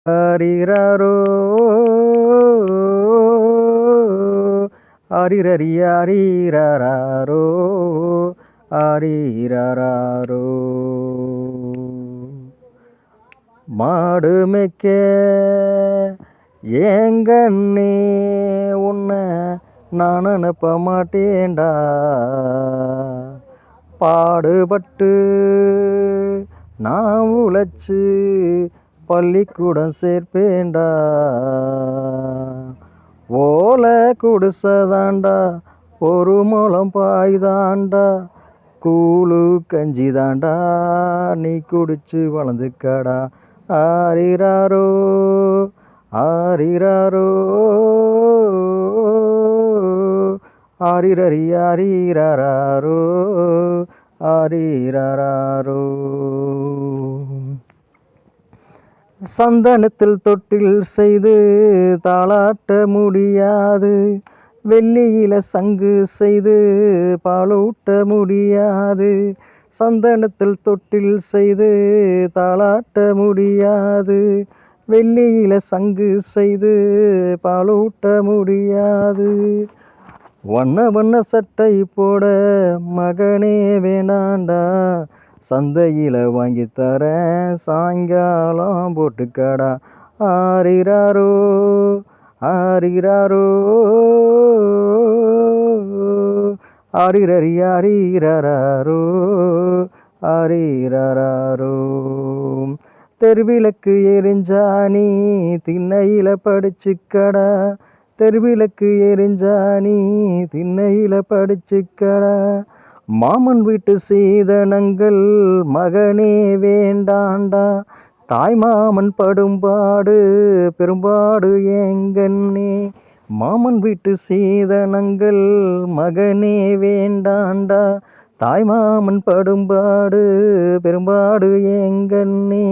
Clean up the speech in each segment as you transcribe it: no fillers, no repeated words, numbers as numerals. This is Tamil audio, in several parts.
ஆரிரரோ ஆரிரரி ஆரிரரோ ஆரிரரோ. மாடு மேய்க்க ஏங்கண்ணே உன்னை நான் அனுப்ப மாட்டேன்டா, பாடுபட்டு நான் உழைச்சு பள்ளிக்கூடம் சேர்ப்பேன்டா. ஓலை குடிசதாண்டா, ஒரு முளம் பாய்தாண்டா, கூழு கஞ்சி தாண்டா, நீ குடிச்சு வளர்ந்துக்கடா. ஆரிரரோ ஆரிரரோ ஆரிரரி ஆரிரரோ ஆரிரரோ. சந்தனத்தில் தொட்டில் செய்து தாளாட்ட முடியாது, வெள்ளியில சங்கு செய்து பாலூட்ட முடியாது. சந்தனத்தில் தொட்டில் செய்து தாளாட்ட முடியாது, வெள்ளியில சங்கு செய்து பாலூட்ட முடியாது. வண்ண வண்ண சட்டை போட மகனே வேணாண்டா, சந்தையில் வாங்கி தரேன் சாயங்காலம் போட்டுக்கடா. ஆரிரரோ ஆரிரரோ ஆரிரரி ஆரிரரோ ஆரிரரோ. தெருவிளக்கு எரிஞ்சா நீ திண்ணையில படிச்சுக்கடா, தெருவிளக்கு எரிஞ்சா நீ திண்ணையில படிச்சுக்கடா. மாமன் வீட்டு சீதனங்கள் மகனே வேண்டாண்டா, தாய் மாமன் படும்பாடு பெரும்பாடு ஏங்கண்ணே. மாமன் வீட்டு சீதனங்கள் மகனே வேண்டாண்டா, தாய் மாமன் படும்பாடு பெரும்பாடு ஏங்கண்ணே.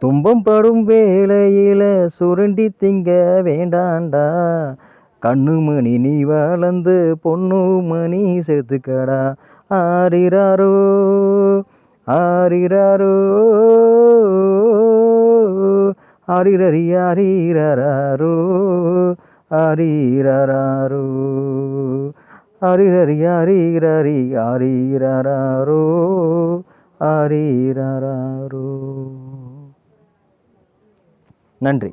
துன்பம் படும் வேளையில சுருண்டி திங்க வேண்டாண்டா, கண்ணு மணி நீ வளர்ந்து பொண்ணு மணி சேர்த்துக்கடா. ஆரிரரோ ஆரிரரோ ஆரிரரி ஆரிரரோ ஆரிரரோ ஆரிரரி ஆரிரரி ஆரிரரோ ஆரிரரோ. நன்றி.